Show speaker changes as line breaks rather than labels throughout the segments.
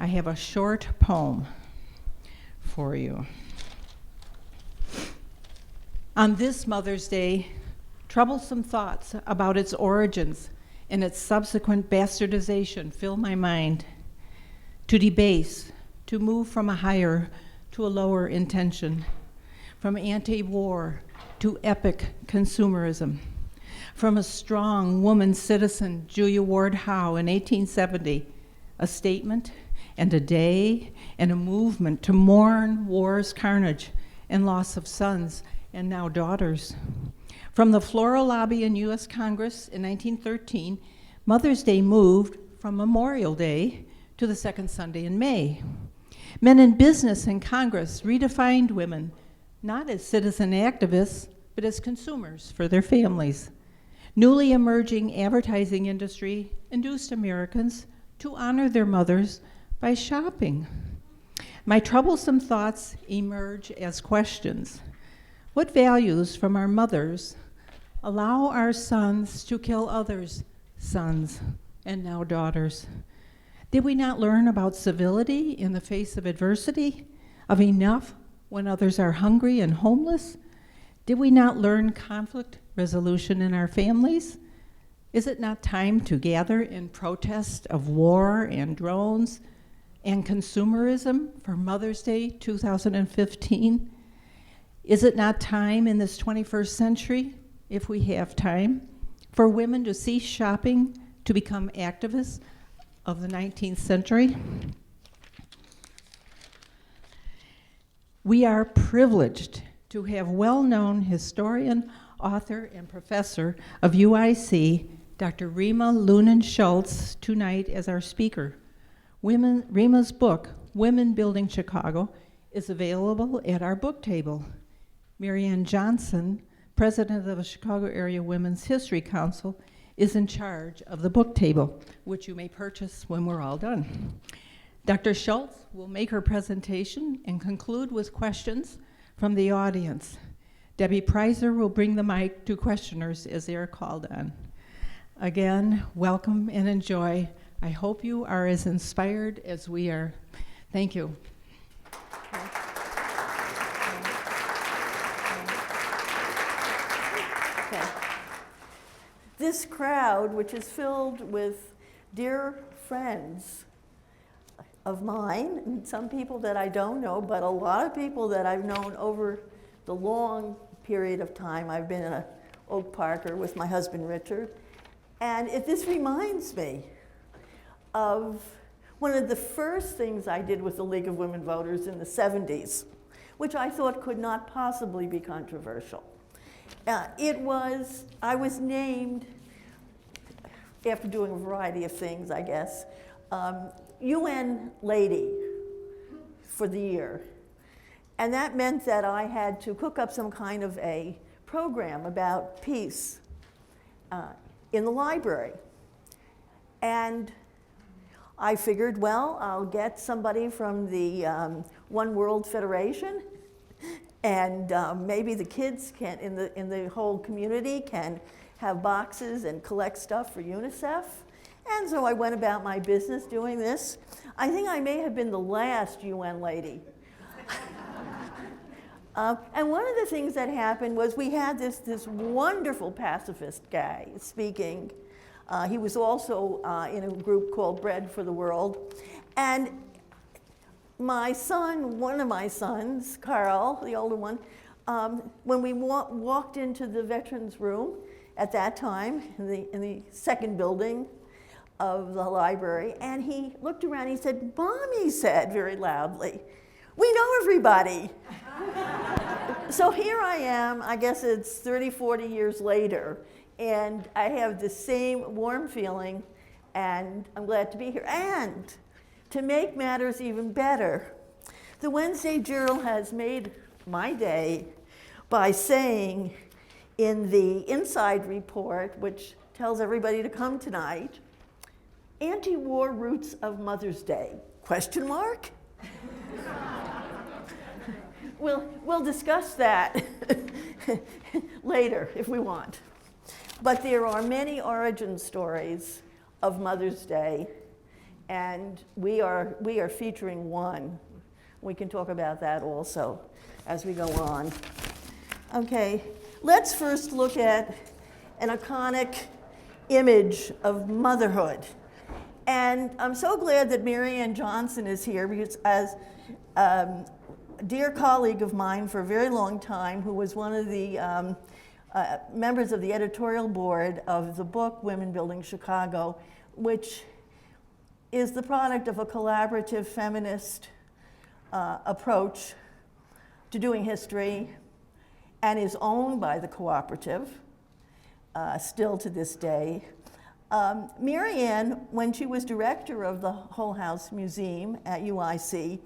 I have a short poem for you. On this Mother's Day, troublesome thoughts about its origins and its subsequent bastardization fill my mind. To debase, to move from a higher to a lower intention, from anti-war to epic consumerism, from a strong woman citizen, Julia Ward Howe in 1870, a statement and a day and a movement to mourn war's carnage and loss of sons and now daughters. From the floral lobby in US Congress in 1913, Mother's Day moved from Memorial Day to the second Sunday in May. Men in business and Congress redefined women not as citizen activists, but as consumers for their families. Newly emerging advertising industry induced Americans to honor their mothers by shopping. My troublesome thoughts emerge as questions. What values from our mothers allow our sons to kill others' sons and now daughters? Did we not learn about civility in the face of adversity, of enough when others are hungry and homeless? Did we not learn conflict resolution in our families? Is it not time to gather in protest of war and drones and consumerism for Mother's Day 2015? Is it not time in this 21st century, if we have time, for women to cease shopping to become activists of the 19th century? We are privileged to have well-known historian, author, and professor of UIC, Dr. Rima Lunin Schultz, tonight as our speaker. Rima's book, Women Building Chicago, is available at our book table. Marianne Johnson, president of the Chicago Area Women's History Council, is in charge of the book table, which you may purchase when we're all done. Dr. Schultz will make her presentation and conclude with questions from the audience. Debbie Preiser will bring the mic to questioners as they are called on. Again, welcome and enjoy. I hope you are as inspired as we are. Thank you.
This crowd, which is filled with dear friends of mine, and some people that I don't know, but a lot of people that I've known over the long period of time I've been in Oak Parker with my husband Richard. And this reminds me of one of the first things I did with the League of Women Voters in the 70s, which I thought could not possibly be controversial. I was named, after doing a variety of things, I guess, UN Lady for the year. And that meant that I had to cook up some kind of a program about peace in the library. And I figured, well, I'll get somebody from the One World Federation, and maybe the kids can, in the whole community, can have boxes and collect stuff for UNICEF. And so I went about my business doing this. I think I may have been the last UN lady. And one of the things that happened was we had this wonderful pacifist guy speaking. He was also in a group called Bread for the World. And my son, one of my sons, Carl, the older one, when we walked into the veterans room at that time in the second building of the library, and he looked around, he said, "Mom," he said very loudly, "we know everybody." So here I am, I guess it's 30, 40 years later, and I have the same warm feeling, and I'm glad to be here. And to make matters even better, the Wednesday Journal has made my day by saying in the inside report, which tells everybody to come tonight, "Anti-war roots of Mother's Day, question mark?" We'll discuss that later if we want. But there are many origin stories of Mother's Day, And we are featuring one. We can talk about that also as we go on. Okay, let's first look at an iconic image of motherhood. And I'm so glad that Mary Ann Johnson is here, because as a dear colleague of mine for a very long time, who was one of the members of the editorial board of the book Women Building Chicago, which is the product of a collaborative feminist approach to doing history, and is owned by the cooperative still to this day. Mary Ann, when she was director of the Hull House Museum at UIC,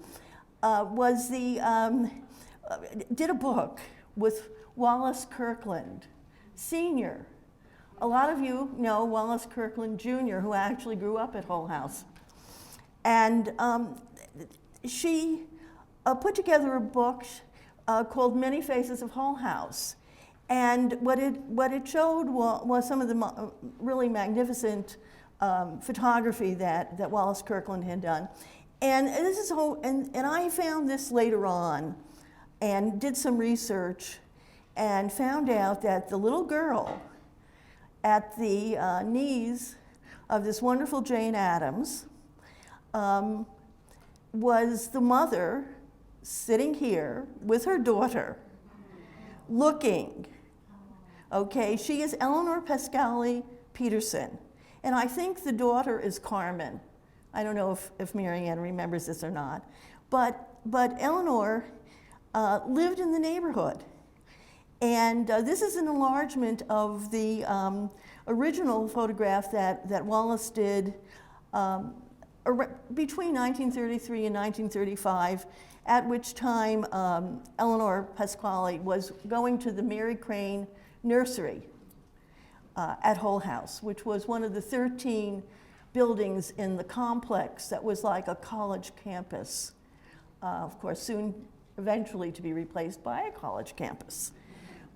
did a book with Wallace Kirkland Sr. A lot of you know Wallace Kirkland Jr., who actually grew up at Hull House. And she put together a book called Many Faces of Hull House. And what it showed was some of the really magnificent photography that Wallace Kirkland had done. And this is and I found this later on and did some research and found out that the little girl at the knees of this wonderful Jane Addams was the mother sitting here with her daughter, looking. Okay, she is Eleanor Pascali Peterson, and I think the daughter is Carmen. I don't know if Mary Ann remembers this or not, but Eleanor lived in the neighborhood. And this is an enlargement of the original photograph that Wallace did between 1933 and 1935, at which time Eleanor Pasquale was going to the Mary Crane Nursery at Hull House, which was one of the 13 buildings in the complex that was like a college campus. Of course, soon, eventually to be replaced by a college campus.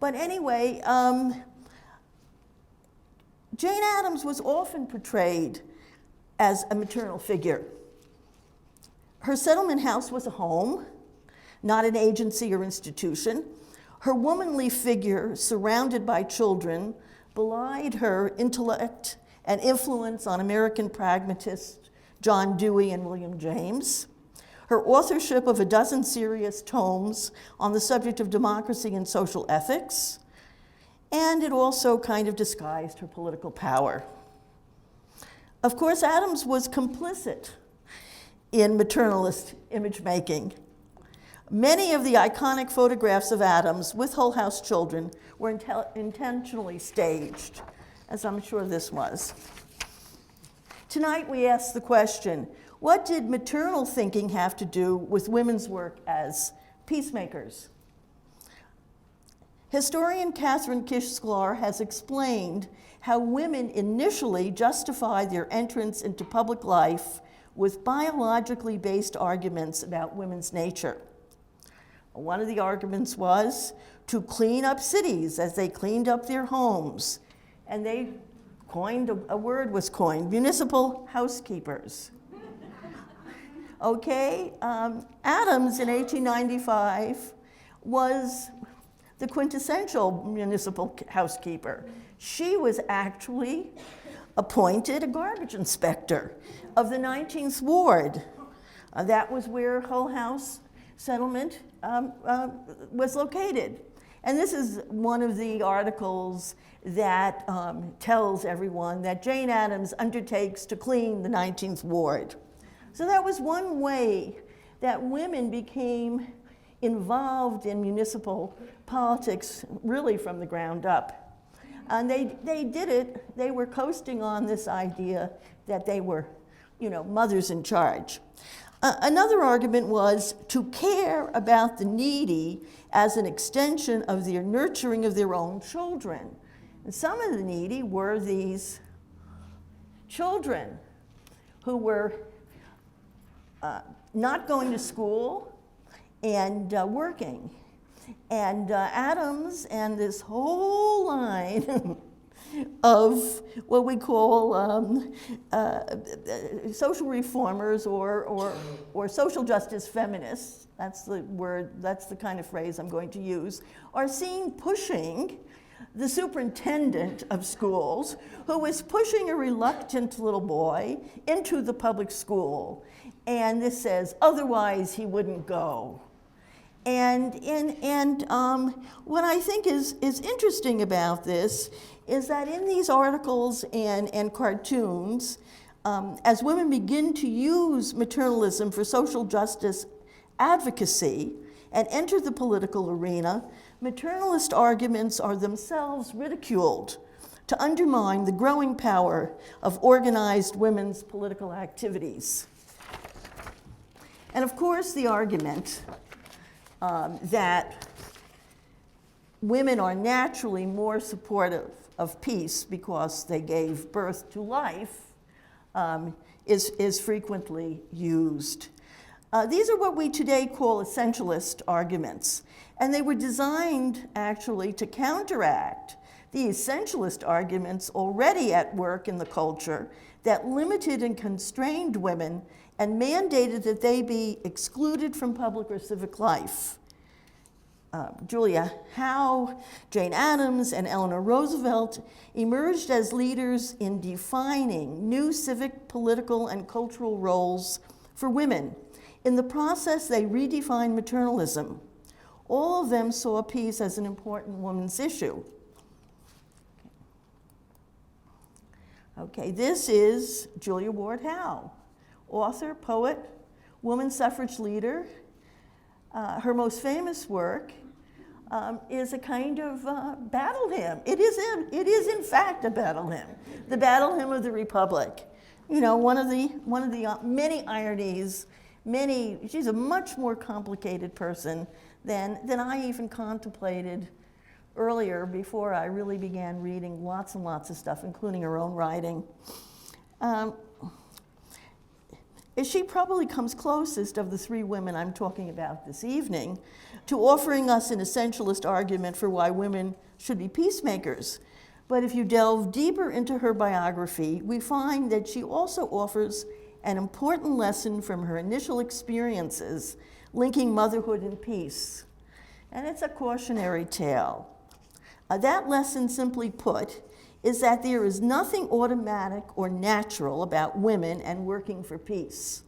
But anyway, Jane Addams was often portrayed as a maternal figure. Her settlement house was a home, not an agency or institution. Her womanly figure, surrounded by children, belied her intellect and influence on American pragmatists John Dewey and William James. Her authorship of a dozen serious tomes on the subject of democracy and social ethics, and it also kind of disguised her political power. Of course, Addams was complicit in maternalist image making. Many of the iconic photographs of Addams with Hull House children were intentionally staged, as I'm sure this was. Tonight we ask the question, what did maternal thinking have to do with women's work as peacemakers? Historian Catherine Kish-Sklar has explained how women initially justified their entrance into public life with biologically based arguments about women's nature. One of the arguments was to clean up cities as they cleaned up their homes. And they coined, a word was coined, municipal housekeepers. Okay, Addams in 1895 was the quintessential municipal housekeeper. She was actually appointed a garbage inspector of the 19th Ward. That was where Hull House settlement was located. And this is one of the articles that tells everyone that Jane Addams undertakes to clean the 19th Ward. So that was one way that women became involved in municipal politics really from the ground up. And they did it, they were coasting on this idea that they were, mothers in charge. Another argument was to care about the needy as an extension of their nurturing of their own children. And some of the needy were these children who were not going to school and working. And Addams and this whole line of what we call social reformers or social justice feminists, that's the word, that's the kind of phrase I'm going to use, are seen pushing the superintendent of schools, who is pushing a reluctant little boy into the public school. And this says, otherwise he wouldn't go. And what I think is interesting about this is that in these articles and cartoons, as women begin to use maternalism for social justice advocacy and enter the political arena, maternalist arguments are themselves ridiculed to undermine the growing power of organized women's political activities. And of course, the argument that women are naturally more supportive of peace because they gave birth to life is frequently used. These are what we today call essentialist arguments, and they were designed actually to counteract the essentialist arguments already at work in the culture that limited and constrained women and mandated that they be excluded from public or civic life. Julia Howe, Jane Addams, and Eleanor Roosevelt emerged as leaders in defining new civic, political, and cultural roles for women. In the process, they redefined maternalism. All of them saw peace as an important women's issue. Okay, this is Julia Ward Howe, author, poet, woman suffrage leader. Her most famous work is a kind of battle hymn. It is in fact a battle hymn, the battle hymn of the Republic. You know, one of the many ironies. She's a much more complicated person than I even contemplated earlier, before I really began reading lots and lots of stuff, including her own writing. She probably comes closest of the three women I'm talking about this evening to offering us an essentialist argument for why women should be peacemakers. But if you delve deeper into her biography, we find that she also offers an important lesson from her initial experiences linking motherhood and peace. And it's a cautionary tale. That lesson, simply put, is that there is nothing automatic or natural about women and working for peace.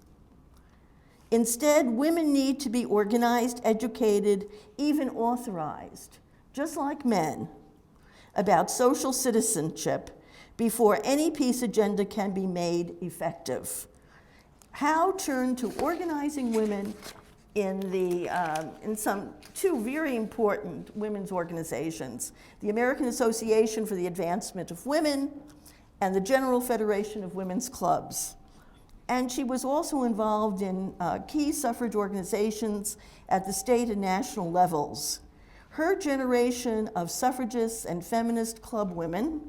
Instead, women need to be organized, educated, even authorized, just like men, about social citizenship before any peace agenda can be made effective. Howe turned to organizing women in some two very important women's organizations, the American Association for the Advancement of Women and the General Federation of Women's Clubs. And she was also involved in key suffrage organizations at the state and national levels. Her generation of suffragists and feminist club women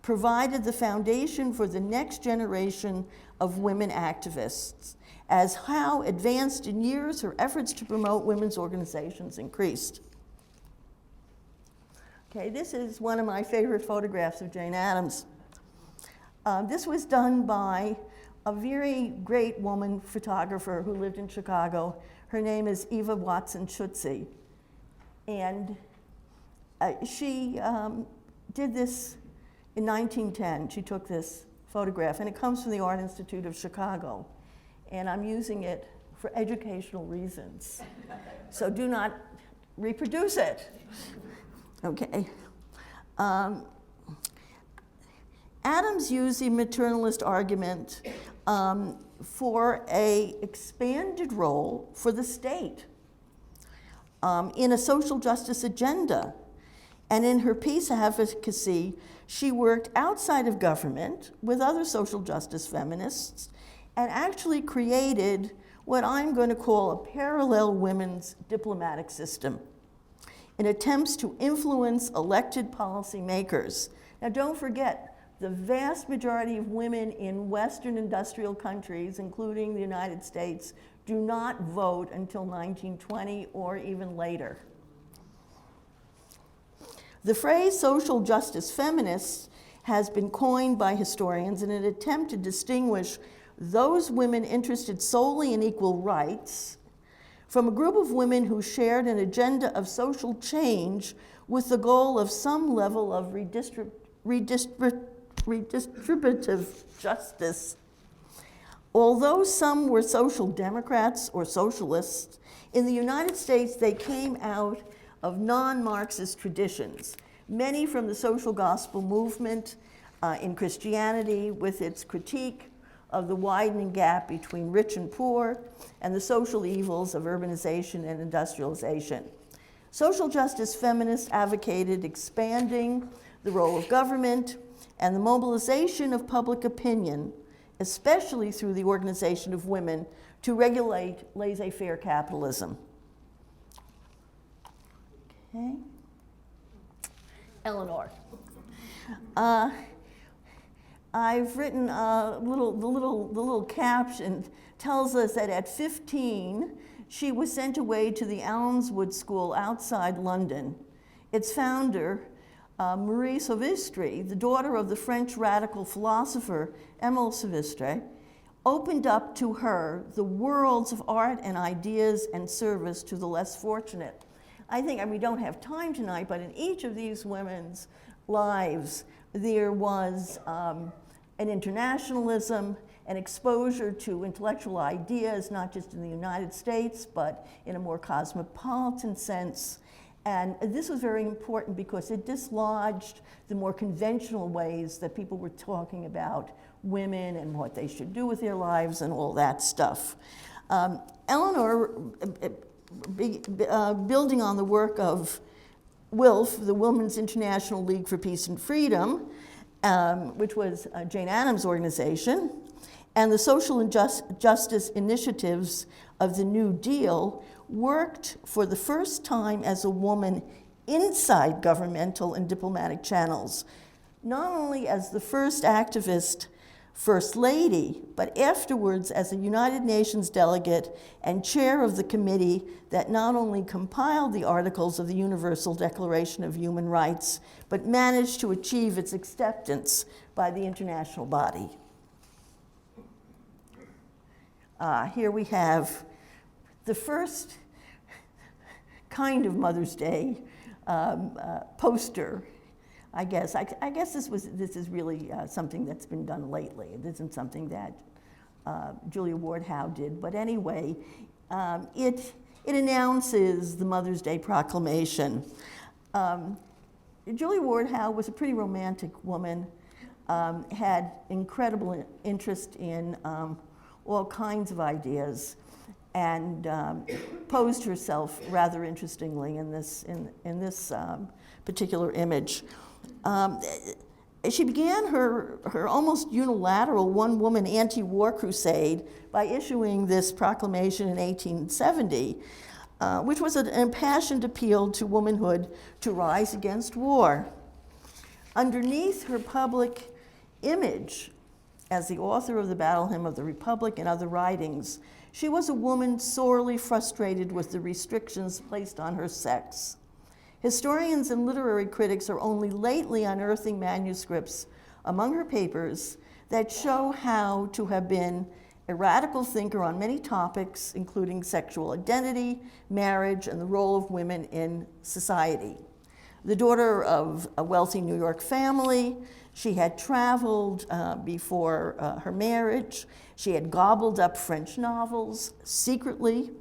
provided the foundation for the next generation of women activists. As Howe advanced in years, her efforts to promote women's organizations increased. Okay, this is one of my favorite photographs of Jane Addams. This was done by a very great woman photographer who lived in Chicago. Her name is Eva Watson Schutze. And she did this in 1910. She took this photograph, and it comes from the Art Institute of Chicago. And I'm using it for educational reasons. So do not reproduce it. Okay. Addams used the maternalist argument for an expanded role for the state in a social justice agenda. And in her peace advocacy, she worked outside of government with other social justice feminists and actually created what I'm going to call a parallel women's diplomatic system in attempts to influence elected policymakers. Now, don't forget, the vast majority of women in Western industrial countries, including the United States, do not vote until 1920 or even later. The phrase social justice feminists has been coined by historians in an attempt to distinguish those women interested solely in equal rights from a group of women who shared an agenda of social change with the goal of some level of redistributive justice. Although some were social democrats or socialists, in the United States they came out of non-Marxist traditions, many from the social gospel movement in Christianity with its critique of the widening gap between rich and poor and the social evils of urbanization and industrialization. Social justice feminists advocated expanding the role of government and the mobilization of public opinion, especially through the organization of women, to regulate laissez-faire capitalism. Okay. Eleanor. I've written the little caption tells us that at 15, she was sent away to the Almswood School outside London. Its founder, Marie Souvestre, the daughter of the French radical philosopher Émile Souvestre, opened up to her the worlds of art and ideas and service to the less fortunate. I think, we don't have time tonight, but in each of these women's lives, there was an internationalism, an exposure to intellectual ideas, not just in the United States, but in a more cosmopolitan sense. And this was very important because it dislodged the more conventional ways that people were talking about women and what they should do with their lives and all that stuff. Eleanor, building on the work of WILF, the Women's International League for Peace and Freedom, which was Jane Addams' organization, and the social and justice initiatives of the New Deal, worked for the first time as a woman inside governmental and diplomatic channels, not only as the first activist First Lady, but afterwards as a United Nations delegate and chair of the committee that not only compiled the articles of the Universal Declaration of Human Rights, but managed to achieve its acceptance by the international body. Here we have the first kind of Mother's Day poster. I guess this is really something that's been done lately. It isn't something that Julia Ward Howe did, but anyway, it announces the Mother's Day proclamation. Julia Ward Howe was a pretty romantic woman, had incredible interest in all kinds of ideas, and posed herself rather interestingly in this particular image. She began her almost unilateral one-woman anti-war crusade by issuing this proclamation in 1870, which was an impassioned appeal to womanhood to rise against war. Underneath her public image as the author of the Battle Hymn of the Republic and other writings, she was a woman sorely frustrated with the restrictions placed on her sex. Historians and literary critics are only lately unearthing manuscripts among her papers that show Howe to have been a radical thinker on many topics, including sexual identity, marriage, and the role of women in society. The daughter of a wealthy New York family, she had traveled before her marriage. She had gobbled up French novels secretly.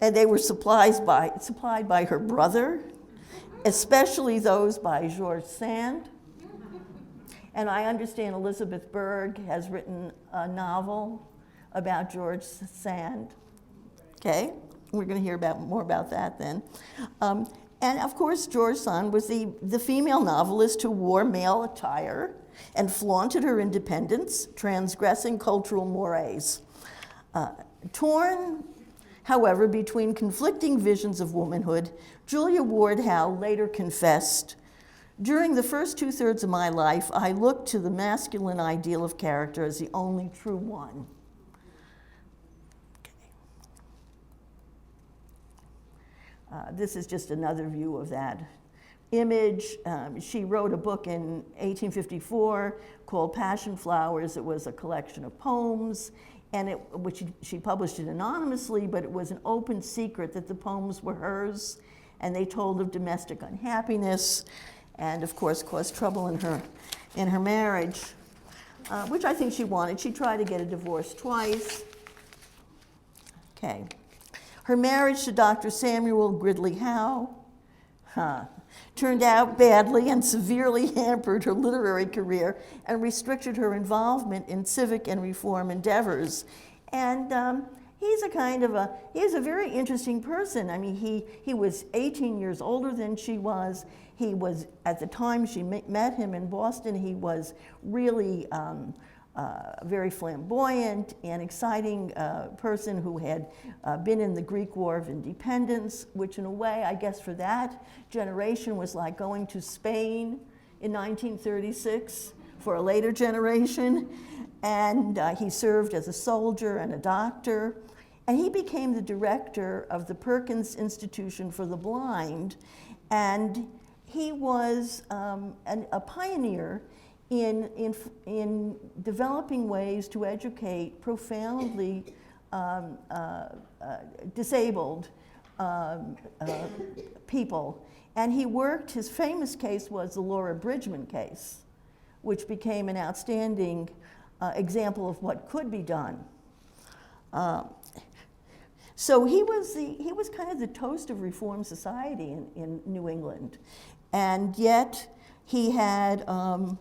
And they were supplied by her brother, especially those by George Sand. And I understand Elizabeth Berg has written a novel about George Sand. Okay, we're going to hear more about that then. And of course, George Sand was the female novelist who wore male attire and flaunted her independence, transgressing cultural mores. Torn, however, between conflicting visions of womanhood, Julia Ward Howe later confessed, "During the first two-thirds of my life, I looked to the masculine ideal of character as the only true one." Okay. This is just another view of that image. She wrote a book in 1854 called Passion Flowers. It was a collection of poems, and which she published it anonymously, but it was an open secret that the poems were hers, and they told of domestic unhappiness, and of course caused trouble in her marriage, which I think she wanted. She tried to get a divorce twice. Okay. Her marriage to Dr. Samuel Gridley Howe turned out badly and severely hampered her literary career and restricted her involvement in civic and reform endeavors. And he's a very interesting person. I mean, he was 18 years older than she was. He was, at the time she met him in Boston, he was really very flamboyant and exciting person who had been in the Greek War of Independence, which in a way, I guess for that generation was like going to Spain in 1936 for a later generation. And he served as a soldier and a doctor. And he became the director of the Perkins Institution for the Blind. And he was a pioneer in developing ways to educate profoundly disabled people. And he worked, his famous case was the Laura Bridgman case, which became an outstanding example of what could be done. So he was kind of the toast of reform society in New England. And yet he had a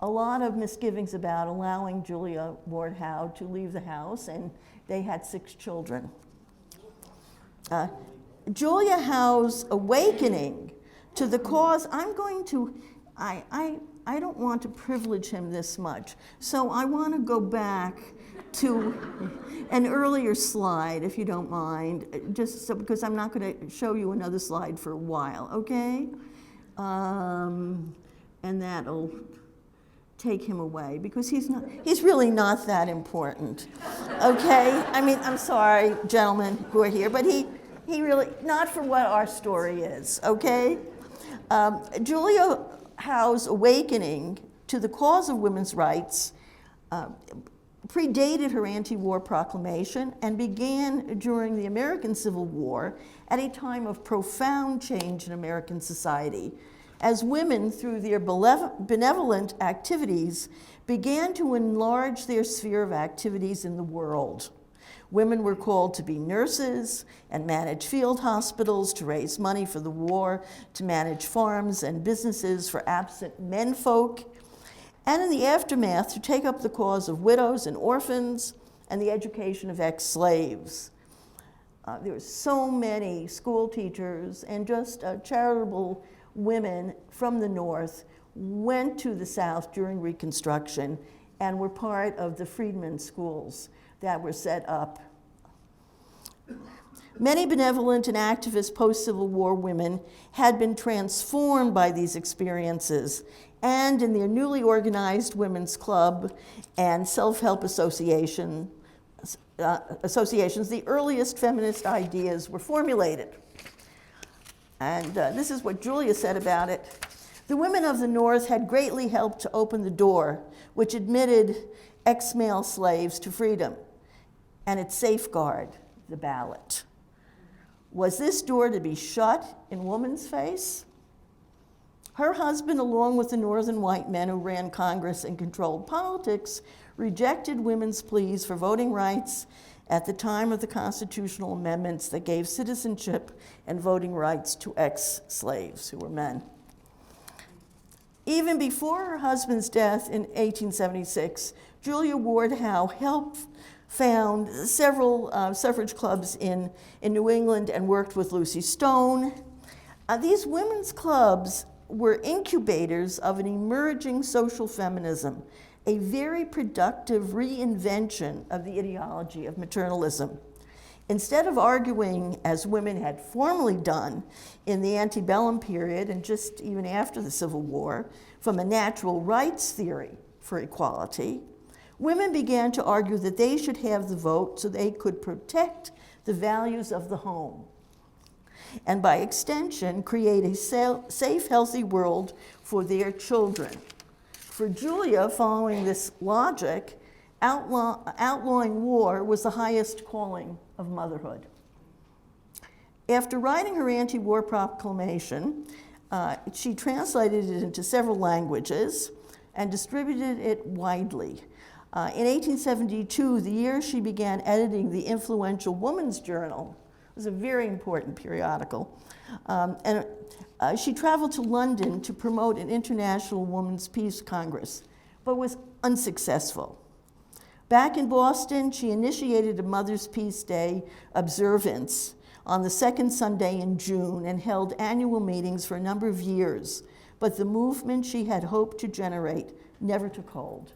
lot of misgivings about allowing Julia Ward Howe to leave the house, and they had 6 children. Julia Howe's awakening to the cause, I don't want to privilege him this much, so I want to go back to an earlier slide, if you don't mind, just so, because I'm not going to show you another slide for a while, okay? And that'll take him away, because he's really not that important, okay? I mean, I'm sorry, gentlemen who are here, but he really, not for what our story is, okay? Julia Howe's awakening to the cause of women's rights predated her anti-war proclamation and began during the American Civil War at a time of profound change in American society, as women, through their benevolent activities, began to enlarge their sphere of activities in the world. Women were called to be nurses and manage field hospitals, to raise money for the war, to manage farms and businesses for absent menfolk, and in the aftermath, to take up the cause of widows and orphans and the education of ex-slaves. There were so many school teachers and just charitable women from the North went to the South during Reconstruction and were part of the freedmen schools that were set up. Many benevolent and activist post-Civil War women had been transformed by these experiences, and in their newly organized women's club and self-help associations, the earliest feminist ideas were formulated. And this is what Julia said about it. The women of the North had greatly helped to open the door, which admitted ex-male slaves to freedom, and it safeguarded the ballot. Was this door to be shut in woman's face? Her husband, along with the Northern white men who ran Congress and controlled politics, rejected women's pleas for voting rights at the time of the constitutional amendments that gave citizenship and voting rights to ex-slaves who were men. Even before her husband's death in 1876, Julia Ward Howe helped found several suffrage clubs in New England and worked with Lucy Stone. These women's clubs were incubators of an emerging social feminism, a very productive reinvention of the ideology of maternalism. Instead of arguing, as women had formerly done in the antebellum period and just even after the Civil War, from a natural rights theory for equality, women began to argue that they should have the vote so they could protect the values of the home. and by extension, create a safe, healthy world for their children. For Julia, following this logic, outlawing war was the highest calling of motherhood. After writing her anti-war proclamation, she translated it into several languages and distributed it widely. In 1872, the year she began editing the influential Woman's Journal, it was a very important periodical, she traveled to London to promote an International Women's Peace Congress, but was unsuccessful. Back in Boston, she initiated a Mother's Peace Day observance on the second Sunday in June and held annual meetings for a number of years, but the movement she had hoped to generate never took hold.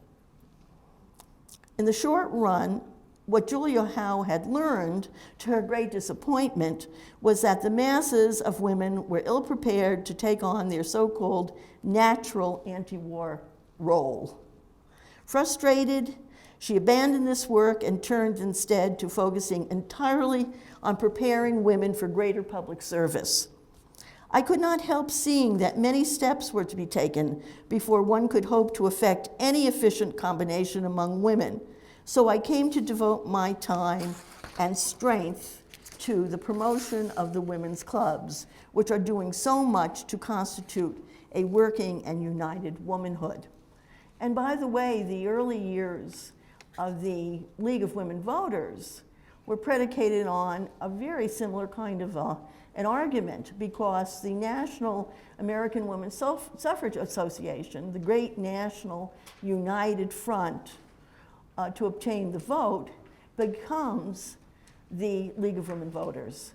In the short run, what Julia Howe had learned, to her great disappointment, was that the masses of women were ill-prepared to take on their so-called natural anti-war role. Frustrated, she abandoned this work and turned instead to focusing entirely on preparing women for greater public service. I could not help seeing that many steps were to be taken before one could hope to effect any efficient combination among women. So I came to devote my time and strength to the promotion of the women's clubs, which are doing so much to constitute a working and united womanhood. And by the way, the early years of the League of Women Voters were predicated on a very similar kind of an argument, because the National American Women's Suffrage Association, the great national united front to obtain the vote, becomes the League of Women Voters.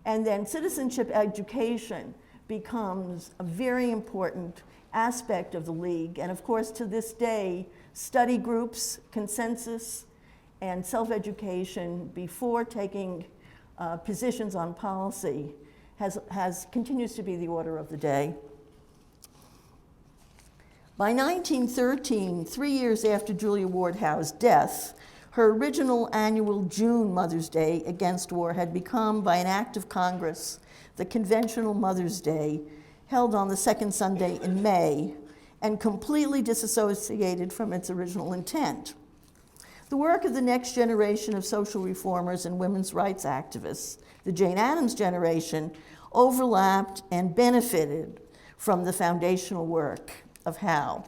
And then citizenship education becomes a very important aspect of the League. And of course, to this day, study groups, consensus, and self-education before taking positions on policy continues to be the order of the day. By 1913, 3 years after Julia Ward Howe's death, her original annual June Mother's Day against war had become, by an act of Congress, the conventional Mother's Day, held on the second Sunday in May, and completely disassociated from its original intent. The work of the next generation of social reformers and women's rights activists, the Jane Addams generation, overlapped and benefited from the foundational work of Howe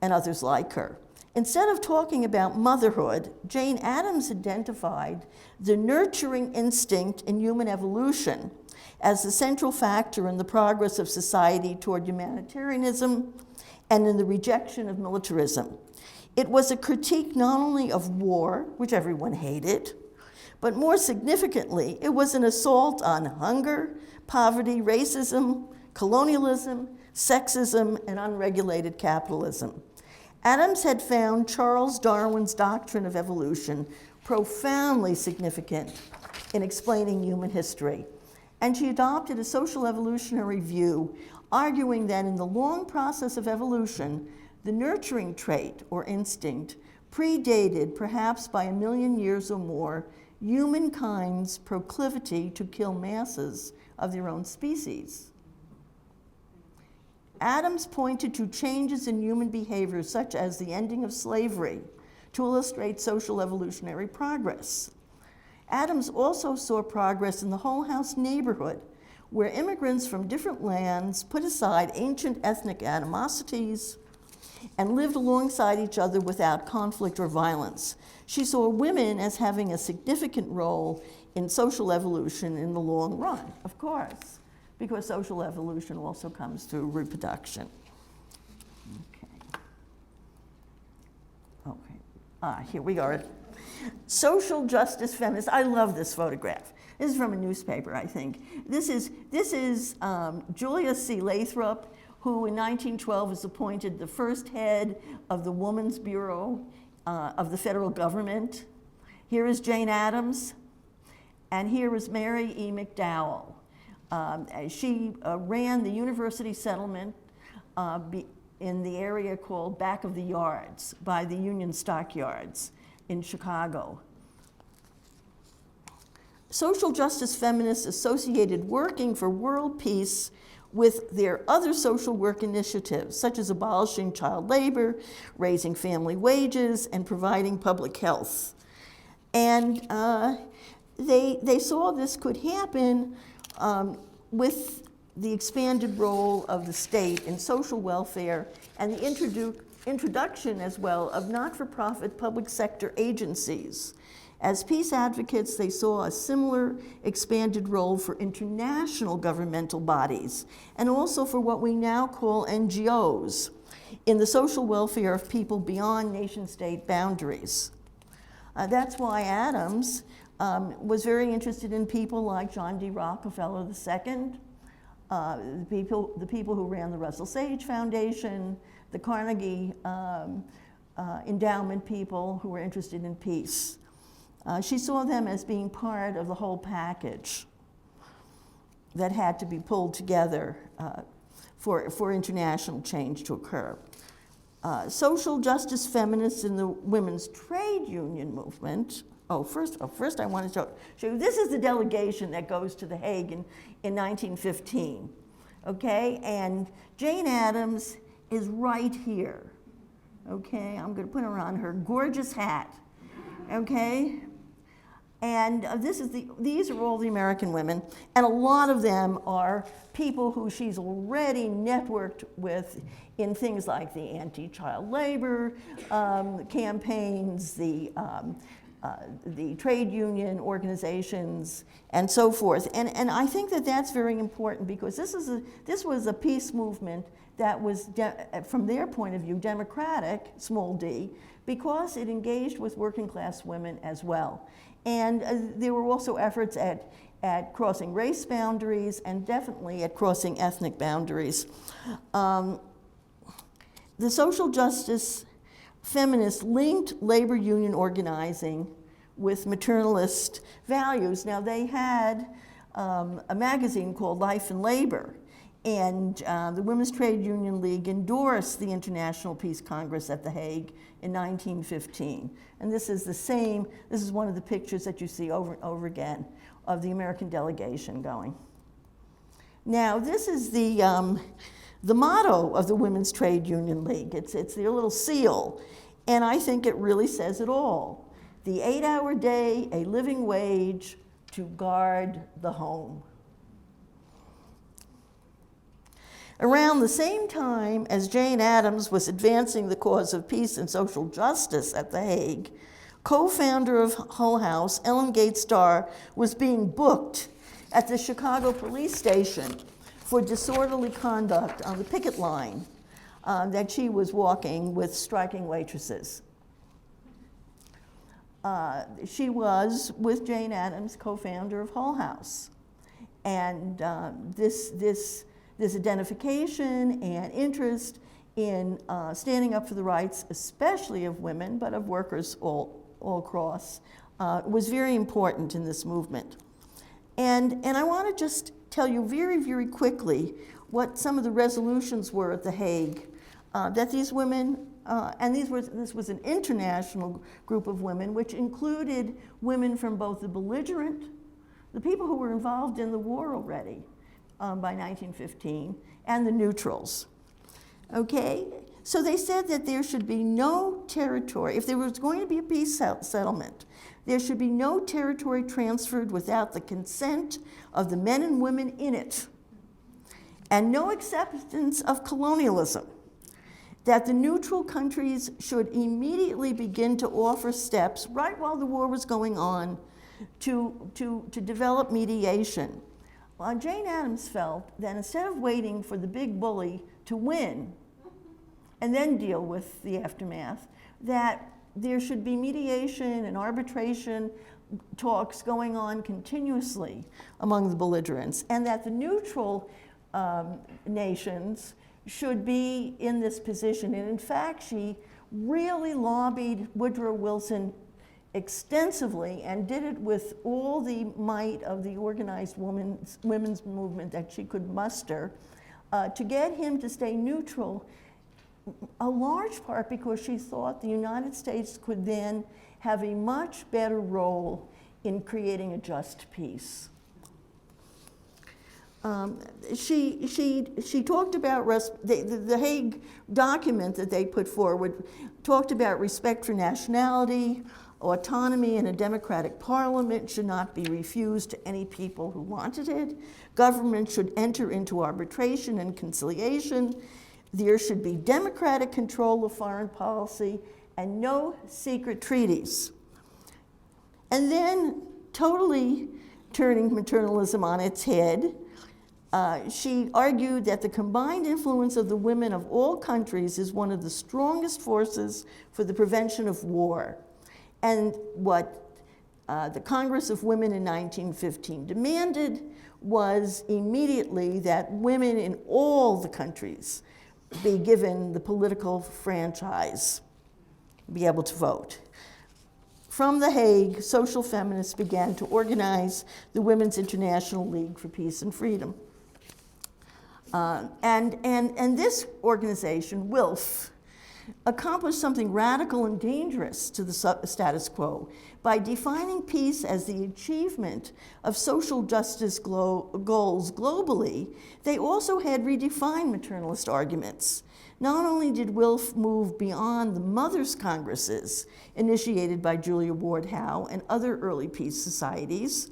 and others like her. Instead of talking about motherhood, Jane Addams identified the nurturing instinct in human evolution as the central factor in the progress of society toward humanitarianism and in the rejection of militarism. It was a critique not only of war, which everyone hated, but more significantly, it was an assault on hunger, poverty, racism, colonialism, sexism, and unregulated capitalism. Addams had found Charles Darwin's doctrine of evolution profoundly significant in explaining human history, and she adopted a social evolutionary view, arguing that in the long process of evolution, the nurturing trait or instinct predated, perhaps by 1 million years or more, humankind's proclivity to kill masses of their own species. Addams pointed to changes in human behavior, such as the ending of slavery, to illustrate social evolutionary progress. Addams also saw progress in the Whole House neighborhood, where immigrants from different lands put aside ancient ethnic animosities and lived alongside each other without conflict or violence. She saw women as having a significant role in social evolution in the long run, of course, because social evolution also comes through reproduction. Okay. Here we are. Social justice feminists. I love this photograph. This is from a newspaper, I think. This is Julia C. Lathrop, who in 1912 was appointed the first head of the Women's Bureau of the federal government. Here is Jane Addams, and here is Mary E. McDowell. She ran the university settlement in the area called Back of the Yards by the Union Stockyards in Chicago. social justice feminists associated working for world peace with their other social work initiatives, such as abolishing child labor, raising family wages, and providing public health. And they saw this could happen with the expanded role of the state in social welfare and the introduction as well of not-for-profit public sector agencies. As peace advocates, they saw a similar expanded role for international governmental bodies and also for what we now call NGOs in the social welfare of people beyond nation-state boundaries. That's why Addams was very interested in people like John D. Rockefeller II, the people who ran the Russell Sage Foundation, the Carnegie endowment people who were interested in peace. She saw them as being part of the whole package that had to be pulled together for international change to occur. Social justice feminists in the women's trade union movement. First I want to show you, this is the delegation that goes to The Hague in 1915, okay? And Jane Addams is right here, okay? I'm going to put her on her gorgeous hat, okay? And these are all the American women, and a lot of them are people who she's already networked with in things like the anti-child labor campaigns, the trade union organizations, and so forth. And I think that that's very important because this was a peace movement that was, from their point of view, democratic, small d, because it engaged with working class women as well. And there were also efforts at crossing race boundaries and definitely at crossing ethnic boundaries. The social justice feminists linked labor union organizing with maternalist values. Now, they had a magazine called Life and Labor, and the Women's Trade Union League endorsed the International Peace Congress at The Hague in 1915. And this is this is one of the pictures that you see over and over again of the American delegation going. Now, this is the motto of the Women's Trade Union League. It's their little seal, and I think it really says it all. The 8-hour day, a living wage to guard the home. Around the same time as Jane Addams was advancing the cause of peace and social justice at The Hague, co-founder of Hull House, Ellen Gates Starr, was being booked at the Chicago police station for disorderly conduct on the picket line that she was walking with striking waitresses. She was with Jane Addams, co-founder of Hull House. And this identification and interest in standing up for the rights, especially of women, but of workers all across, was very important in this movement. And I want to just tell you very, very quickly what some of the resolutions were at The Hague that these women, this was an international group of women, which included women from both the belligerent, the people who were involved in the war already by 1915, and the neutrals. Okay? So they said that there should be no territory, if there was going to be a peace settlement, there should be no territory transferred without the consent of the men and women in it, and no acceptance of colonialism, that the neutral countries should immediately begin to offer steps, right while the war was going on, to develop mediation. Well, Jane Addams felt that instead of waiting for the big bully to win and then deal with the aftermath, that there should be mediation and arbitration talks going on continuously among the belligerents, and that the neutral nations should be in this position. And in fact, she really lobbied Woodrow Wilson extensively and did it with all the might of the organized women's movement that she could muster to get him to stay neutral, a large part because she thought the United States could then have a much better role in creating a just peace. She talked about, the Hague document that they put forward talked about respect for nationality, autonomy, and a democratic parliament should not be refused to any people who wanted it. Government should enter into arbitration and conciliation. There should be democratic control of foreign policy and no secret treaties. And then, totally turning maternalism on its head, she argued that the combined influence of the women of all countries is one of the strongest forces for the prevention of war. And what the Congress of Women in 1915 demanded was immediately that women in all the countries be given the political franchise, be able to vote. From The Hague, social feminists began to organize the Women's International League for Peace and Freedom. And this organization, WILF, accomplished something radical and dangerous to the status quo by defining peace as the achievement of social justice goals globally. They also had redefined maternalist arguments. Not only did WILF move beyond the mothers' congresses initiated by Julia Ward Howe and other early peace societies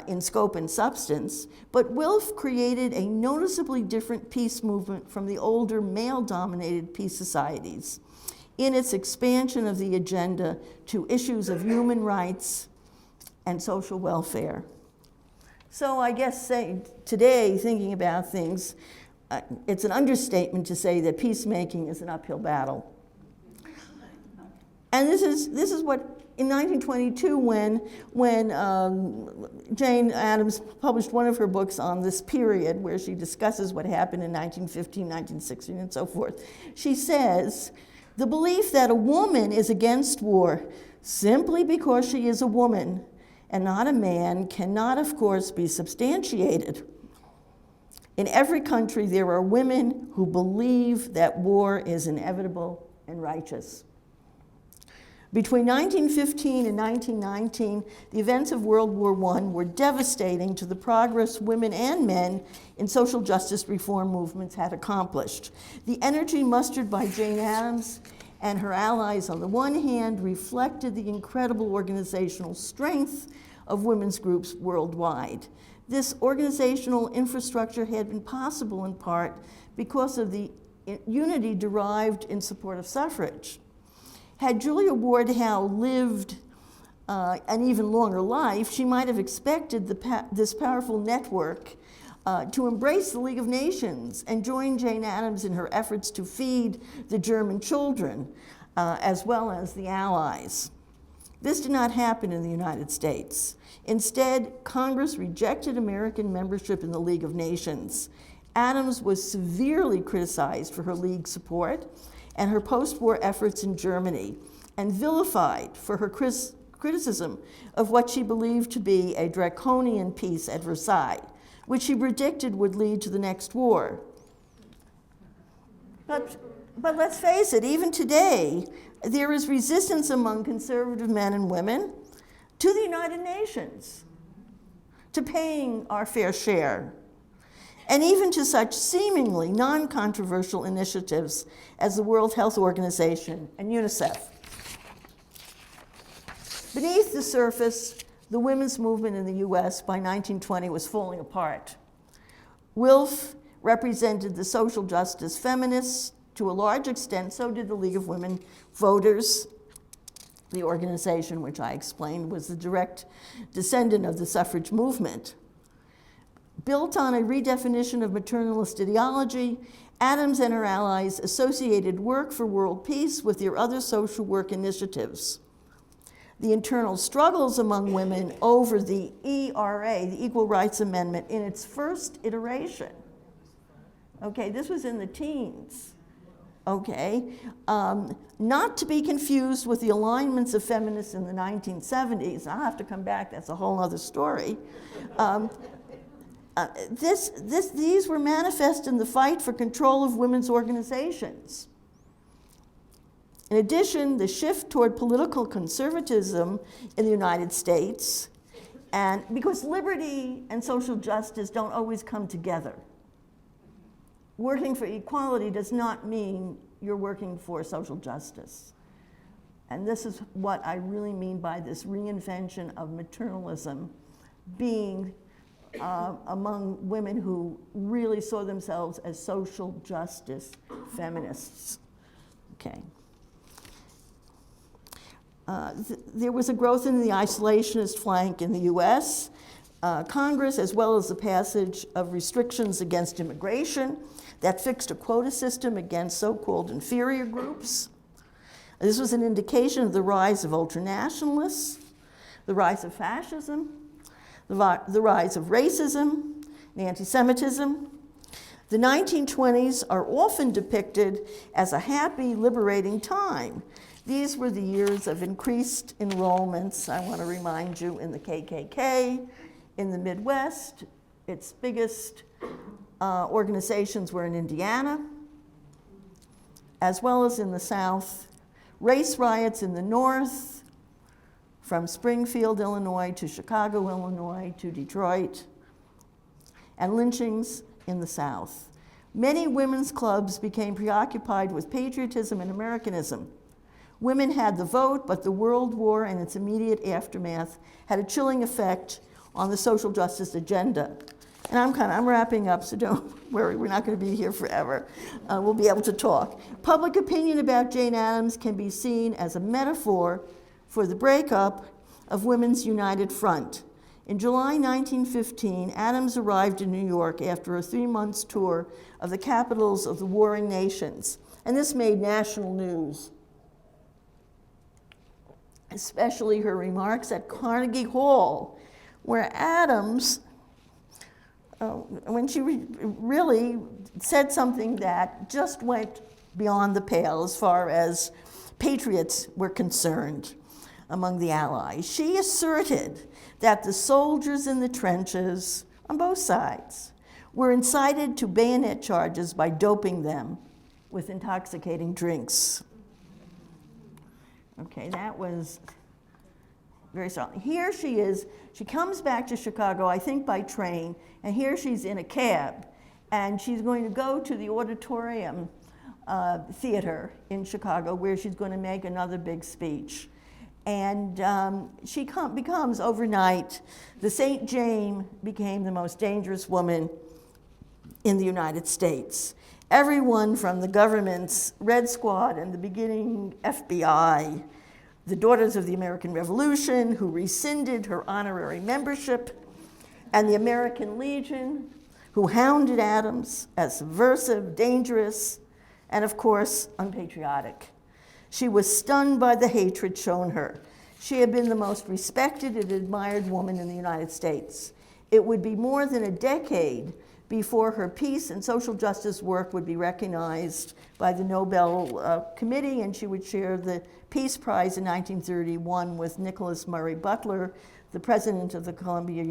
in scope and substance, but WILF created a noticeably different peace movement from the older male-dominated peace societies in its expansion of the agenda to issues of human rights and social welfare. So I guess today, thinking about things, it's an understatement to say that peacemaking is an uphill battle. And this is what, in 1922, when Jane Addams published one of her books on this period where she discusses what happened in 1915, 1916, and so forth, she says, the belief that a woman is against war simply because she is a woman and not a man cannot, of course, be substantiated. In every country, there are women who believe that war is inevitable and righteous. Between 1915 and 1919, the events of World War I were devastating to the progress women and men in social justice reform movements had accomplished. The energy mustered by Jane Addams and her allies on the one hand reflected the incredible organizational strength of women's groups worldwide. This organizational infrastructure had been possible in part because of the unity derived in support of suffrage. Had Julia Ward Howe lived an even longer life, she might have expected this powerful network to embrace the League of Nations and join Jane Addams in her efforts to feed the German children, as well as the Allies. This did not happen in the United States. Instead, Congress rejected American membership in the League of Nations. Addams was severely criticized for her League support and her post-war efforts in Germany, and vilified for her criticism of what she believed to be a draconian peace at Versailles, which she predicted would lead to the next war. But let's face it, even today, there is resistance among conservative men and women to the United Nations, to paying our fair share, and even to such seemingly non-controversial initiatives as the World Health Organization and UNICEF. Beneath the surface, the women's movement in the US by 1920 was falling apart. WILF represented the social justice feminists to a large extent, so did the League of Women Voters, the organization which I explained was the direct descendant of the suffrage movement. Built on a redefinition of maternalist ideology, Addams and her allies associated work for world peace with their other social work initiatives. The internal struggles among women over the ERA, the Equal Rights Amendment, in its first iteration. Okay, this was in the teens. Okay, not to be confused with the alignments of feminists in the 1970s. I'll have to come back, that's a whole other story. These were manifest in the fight for control of women's organizations. In addition, the shift toward political conservatism in the United States, and because liberty and social justice don't always come together. Working for equality does not mean you're working for social justice. And this is what I really mean by this reinvention of maternalism being among women who really saw themselves as social justice feminists. Okay. There was a growth in the isolationist flank in the US, Congress, as well as the passage of restrictions against immigration that fixed a quota system against so-called inferior groups. This was an indication of the rise of ultranationalists, the rise of fascism, the rise of racism and anti-Semitism. The 1920s are often depicted as a happy, liberating time. These were the years of increased enrollments, I want to remind you, in the KKK, in the Midwest. Its biggest organizations were in Indiana, as well as in the South. Race riots in the North, from Springfield, Illinois, to Chicago, Illinois, to Detroit, and lynchings in the South. Many women's clubs became preoccupied with patriotism and Americanism. Women had the vote, but the World War and its immediate aftermath had a chilling effect on the social justice agenda. And I'm wrapping up, so don't worry, we're not going to be here forever. We'll be able to talk. Public opinion about Jane Addams can be seen as a metaphor for the breakup of Women's United Front. In July 1915, Addams arrived in New York after a 3-month tour of the capitals of the warring nations, and this made national news, especially her remarks at Carnegie Hall, where Addams, when she really said something that just went beyond the pale as far as patriots were concerned among the Allies. She asserted that the soldiers in the trenches, on both sides, were incited to bayonet charges by doping them with intoxicating drinks. Okay, that was very strong. Here she is. She comes back to Chicago, I think by train, and here she's in a cab, and she's going to go to the Auditorium Theater in Chicago, where she's going to make another big speech. And she becomes overnight, the St. Jane became the most dangerous woman in the United States. Everyone from the government's Red Squad and the beginning FBI, the Daughters of the American Revolution, who rescinded her honorary membership, and the American Legion, who hounded Addams as subversive, dangerous, and of course, unpatriotic. She was stunned by the hatred shown her. She had been the most respected and admired woman in the United States. It would be more than a decade before her peace and social justice work would be recognized by the Nobel Committee, and she would share the Peace Prize in 1931 with Nicholas Murray Butler, the president of Columbia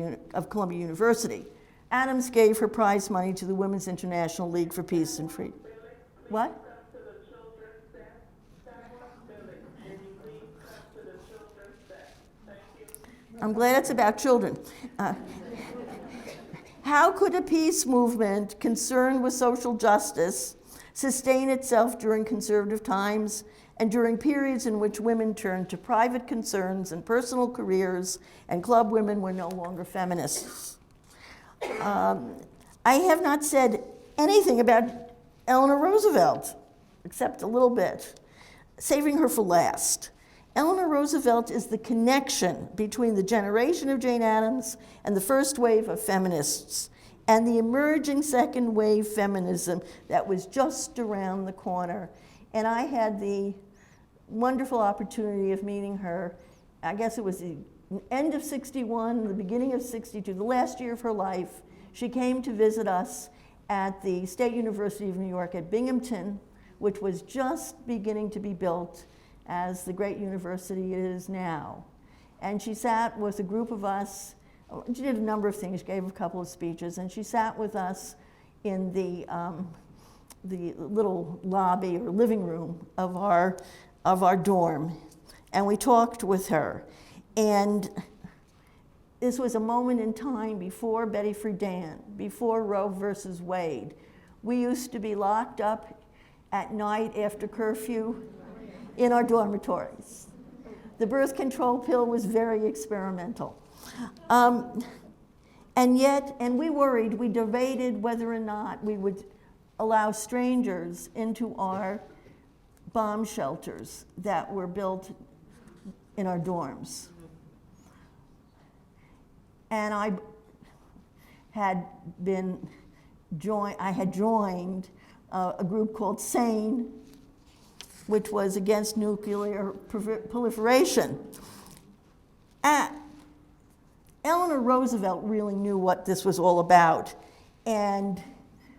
University. Addams gave her prize money to the Women's International League for Peace and Freedom. What? I'm glad it's about children. How could a peace movement concerned with social justice sustain itself during conservative times and during periods in which women turned to private concerns and personal careers and club women were no longer feminists? I have not said anything about Eleanor Roosevelt, except a little bit, saving her for last. Eleanor Roosevelt is the connection between the generation of Jane Addams and the first wave of feminists and the emerging second wave feminism that was just around the corner. And I had the wonderful opportunity of meeting her, I guess it was the end of 61, the beginning of 62, the last year of her life. She came to visit us at the State University of New York at Binghamton, which was just beginning to be built as the great university it is now. And she sat with a group of us. She did a number of things, gave a couple of speeches, and she sat with us in the little lobby or living room of our of our dorm, and we talked with her. And this was a moment in time before Betty Friedan, before Roe versus Wade. We used to be locked up at night after curfew in our dormitories. The birth control pill was very experimental. And we worried, we debated whether or not we would allow strangers into our bomb shelters that were built in our dorms. And I had joined a group called SANE, which was against nuclear proliferation. Eleanor Roosevelt really knew what this was all about, and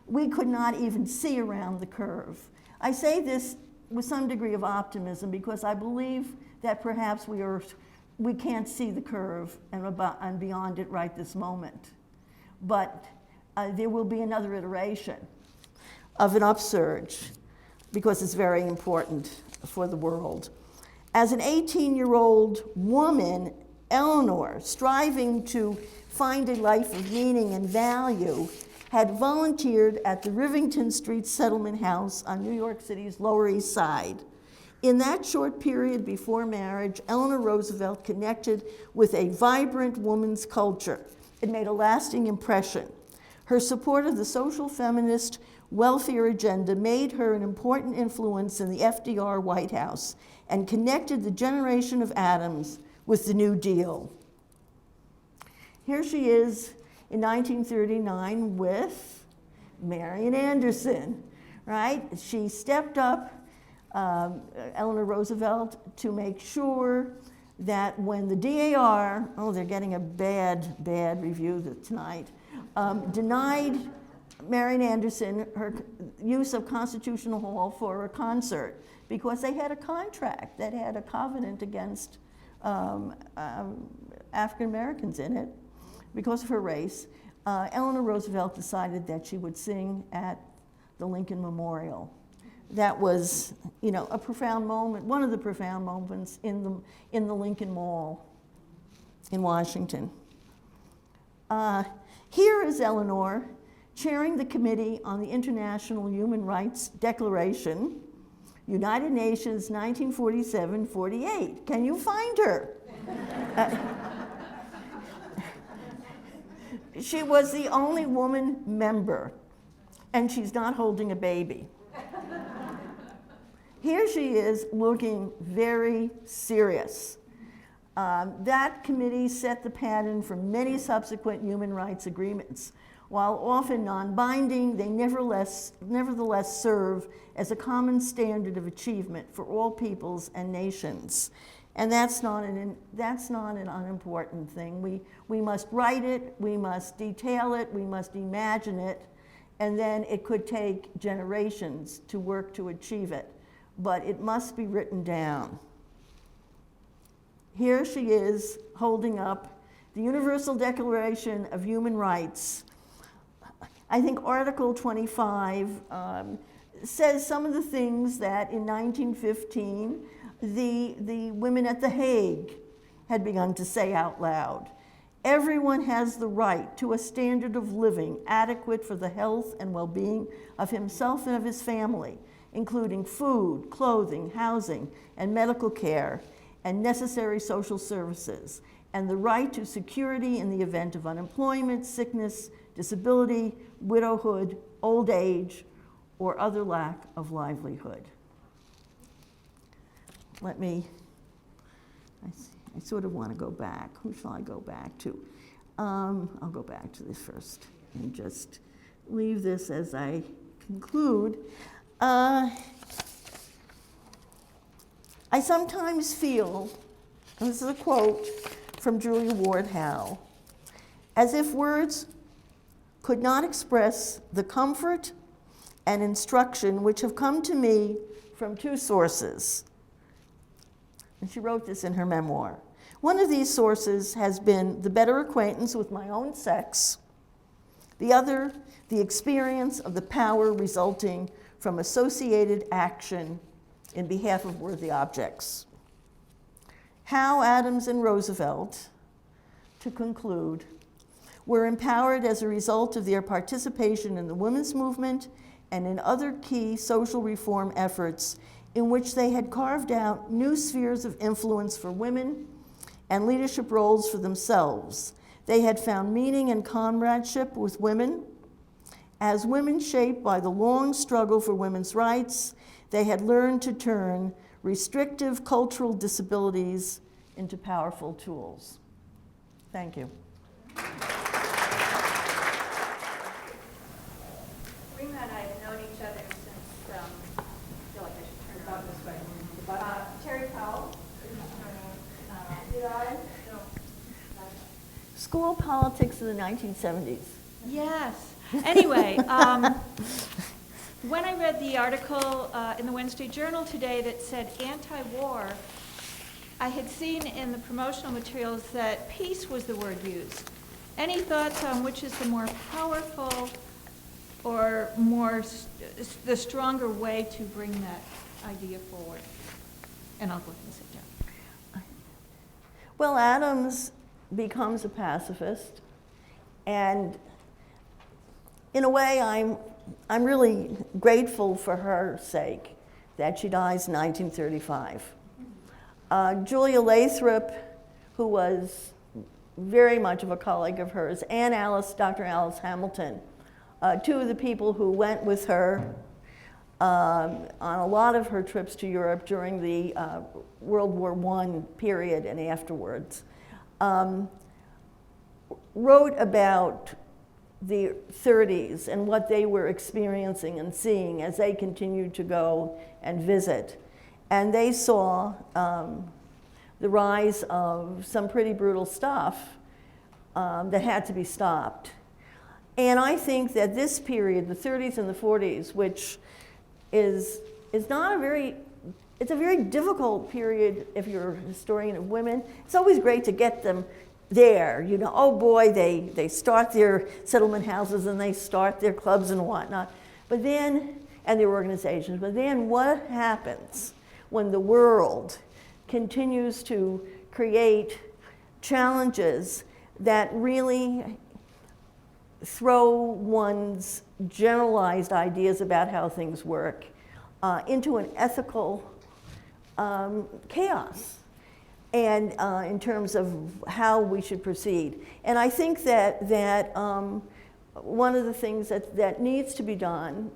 we could not even see around the curve. I say this with some degree of optimism because I believe that perhaps we can't see the curve and beyond it right this moment. But there will be another iteration of an upsurge because it's very important for the world. As an 18-year-old woman, Eleanor, striving to find a life of meaning and value, had volunteered at the Rivington Street Settlement House on New York City's Lower East Side. In that short period before marriage, Eleanor Roosevelt connected with a vibrant woman's culture. It made a lasting impression. Her support of the social feminist welfare agenda made her an important influence in the FDR White House and connected the generation of Addams with the New Deal. Here she is in 1939 with Marian Anderson, right? She stepped up, Eleanor Roosevelt, to make sure that when the DAR, they're getting a bad review tonight, denied Marian Anderson her use of Constitutional Hall for a concert because they had a contract that had a covenant against African Americans in it because of her race. Eleanor Roosevelt decided that she would sing at the Lincoln Memorial. That was, a profound moment, one of the profound moments in the Lincoln Mall in Washington. Here is Eleanor chairing the Committee on the International Human Rights Declaration, United Nations 1947-48. Can you find her? She was the only woman member, and she's not holding a baby. Here she is looking very serious. That committee set the pattern for many subsequent human rights agreements. While often non-binding, they nevertheless serve as a common standard of achievement for all peoples and nations. And that's not an unimportant thing. We must write it, we must detail it, we must imagine it, and then it could take generations to work to achieve it. But it must be written down. Here she is holding up the Universal Declaration of Human Rights. I think Article 25 says some of the things that in 1915 the women at The Hague had begun to say out loud. Everyone has the right to a standard of living adequate for the health and well-being of himself and of his family, including food, clothing, housing, and medical care, and necessary social services, and the right to security in the event of unemployment, sickness, disability, widowhood, old age, or other lack of livelihood. I sort of want to go back. Who shall I go back to? I'll go back to this first and just leave this as I conclude. I sometimes feel, and this is a quote from Julia Ward Howe, as if words could not express the comfort and instruction which have come to me from two sources. And she wrote this in her memoir. One of these sources has been the better acquaintance with my own sex. The other, the experience of the power resulting from associated action in behalf of worthy objects. Howe, Addams, and Roosevelt, to conclude, were empowered as a result of their participation in the women's movement and in other key social reform efforts in which they had carved out new spheres of influence for women and leadership roles for themselves. They had found meaning and comradeship with women. As women shaped by the long struggle for women's rights, they had learned to turn restrictive cultural disabilities into powerful tools. Thank you.
Rima and I have known each other since, I feel like I should turn around this way. Terry Powell. Did I? No.
School politics of the 1970s.
Yes. Anyway, when I read the article in the Wednesday Journal today that said anti-war, I had seen in the promotional materials that peace was the word used. Any thoughts on which is the more powerful or the stronger way to bring that idea forward? And I'll go ahead and sit down.
Well, Addams becomes a pacifist, and in a way, I'm really grateful for her sake that she dies in 1935. Julia Lathrop, who was very much of a colleague of hers, and Dr. Alice Hamilton, two of the people who went with her on a lot of her trips to Europe during the World War I period and afterwards, wrote about the 30s and what they were experiencing and seeing as they continued to go and visit. And they saw the rise of some pretty brutal stuff that had to be stopped. And I think that this period, the 30s and the 40s, which is not a very, it's a very difficult period if you're a historian of women. It's always great to get them there, you know, oh boy, they start their settlement houses and they start their clubs and whatnot, but then, and their organizations, but then what happens when the world continues to create challenges that really throw one's generalized ideas about how things work into an ethical chaos, and in terms of how we should proceed. And I think that one of the things that needs to be done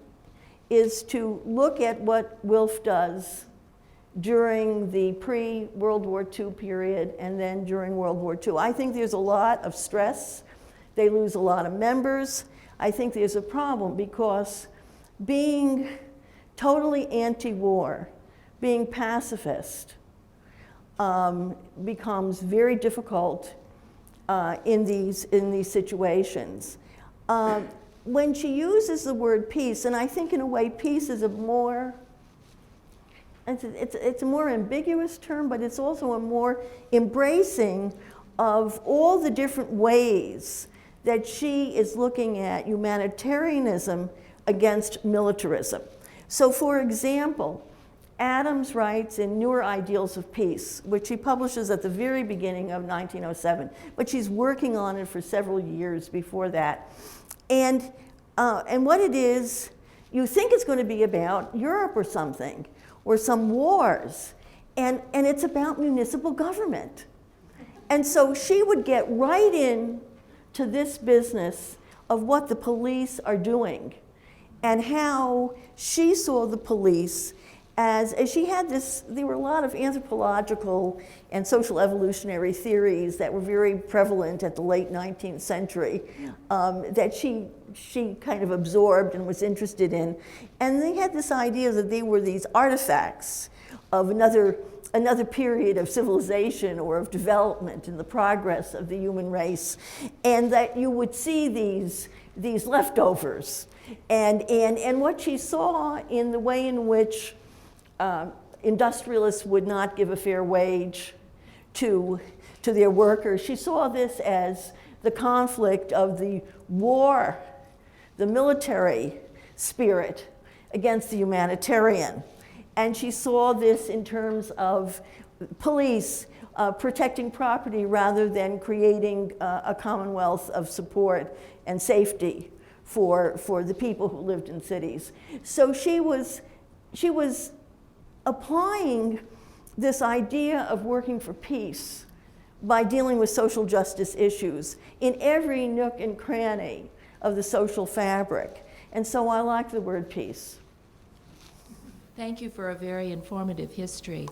is to look at what Wilf does during the pre-World War II period and then during World War II. I think there's a lot of stress. They lose a lot of members. I think there's a problem because being totally anti-war, being pacifist, becomes very difficult in these situations. When she uses the word peace, and I think in a way peace is a more, it's a more ambiguous term, but it's also a more embracing of all the different ways that she is looking at humanitarianism against militarism. So for example, Addams writes in Newer Ideals of Peace, which he publishes at the very beginning of 1907, but she's working on it for several years before that. And what it is, you think it's going to be about Europe or something, or some wars, and it's about municipal government. And so she would get right in to this business of what the police are doing and how she saw the police as she had this, there were a lot of anthropological and social evolutionary theories that were very prevalent at the late 19th century that she kind of absorbed and was interested in. And they had this idea that they were these artifacts of another period of civilization or of development in the progress of the human race, and that you would see these leftovers. And what she saw in the way in which industrialists would not give a fair wage to their workers, she saw this as the conflict of the war, the military spirit against the humanitarian. And she saw this in terms of police protecting property rather than creating a commonwealth of support and safety for the people who lived in cities. So she was applying this idea of working for peace by dealing with social justice issues in every nook and cranny of the social fabric. And so I like the word peace.
Thank you for a very informative history.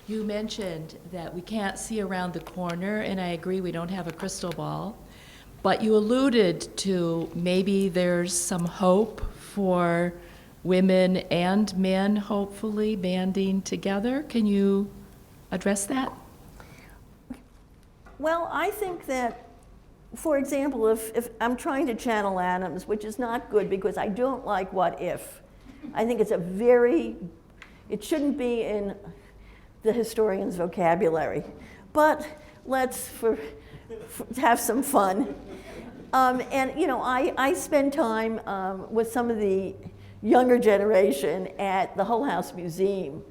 You mentioned that we can't see around the corner, and I agree we don't have a crystal ball, but you alluded to maybe there's some hope for women and men, hopefully, banding together. Can you address that?
Well, I think that, for example, if I'm trying to channel Addams, which is not good because I don't like what if. I think it's it shouldn't be in the historian's vocabulary. But let's have some fun. And you know, I spend time with some of the younger generation at the Hull House Museum,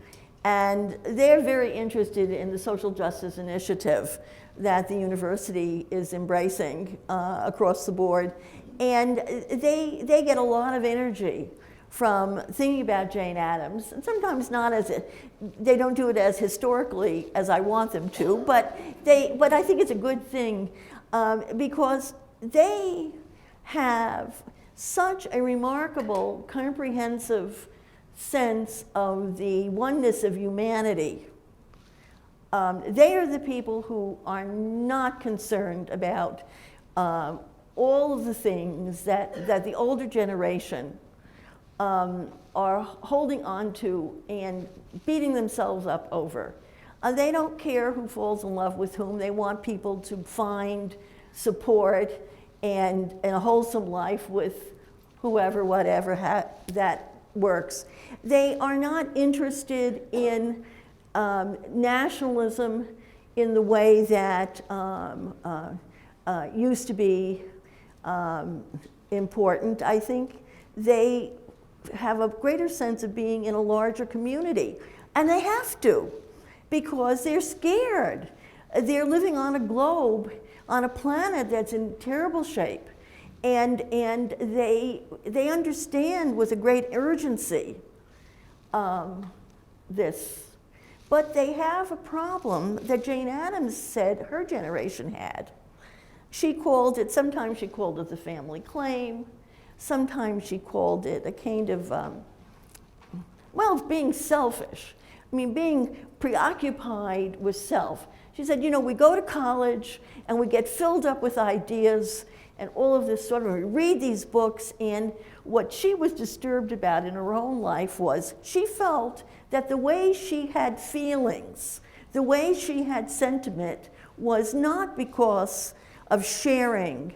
and they're very interested in the social justice initiative that the university is embracing across the board. And they get a lot of energy from thinking about Jane Addams, and sometimes not they don't do it as historically as I want them to, but I think it's a good thing because they have such a remarkable, comprehensive sense of the oneness of humanity. They are the people who are not concerned about all of the things that the older generation are holding on to and beating themselves up over. They don't care who falls in love with whom. They want people to find support and a wholesome life with whoever, whatever that works. They are not interested in nationalism in the way that used to be important. I think they have a greater sense of being in a larger community. And they have to, because they're scared. They're living on a globe, on a planet that's in terrible shape. And they understand with a great urgency this. But they have a problem that Jane Addams said her generation had. Sometimes she called it the family claim. Sometimes she called it a kind of, being selfish. I mean, being preoccupied with self. She said, you know, we go to college and we get filled up with ideas and all of this sort of, we read these books, and what she was disturbed about in her own life was she felt that the way she had feelings, the way she had sentiment, was not because of sharing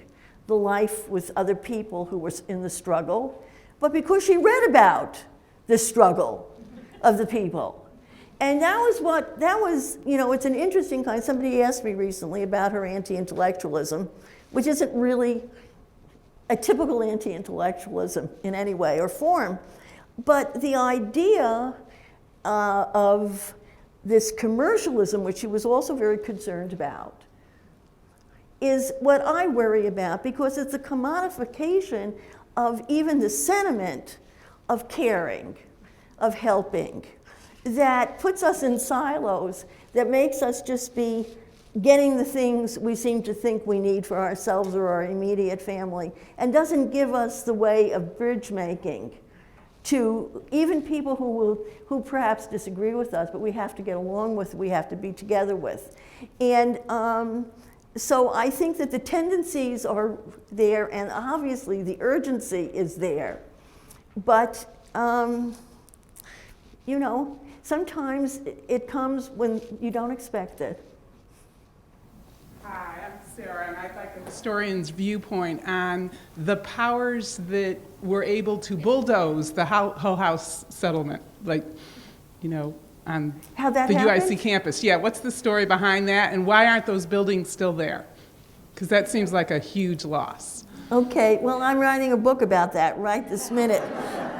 the life with other people who were in the struggle, but because she read about the struggle of the people. And that was, you know, it's an interesting kind. Somebody asked me recently about her anti-intellectualism, which isn't really a typical anti-intellectualism in any way or form. But the idea of this commercialism, which she was also very concerned about, is what I worry about, because it's a commodification of even the sentiment of caring, of helping, that puts us in silos, that makes us just be getting the things we seem to think we need for ourselves or our immediate family, and doesn't give us the way of bridge making to even people who perhaps disagree with us, but we have to get along with, we have to be together with. And so I think that the tendencies are there, and obviously the urgency is there. But, you know, sometimes it comes when you don't expect it.
Hi, I'm Sarah, and I'd like a historian's viewpoint on the powers that were able to bulldoze the Hull House settlement, like, you know, on
How that
the
happened?
UIC campus. Yeah, what's the story behind that, and why aren't those buildings still there? Because that seems like a huge loss.
Okay, well, I'm writing a book about that right this minute.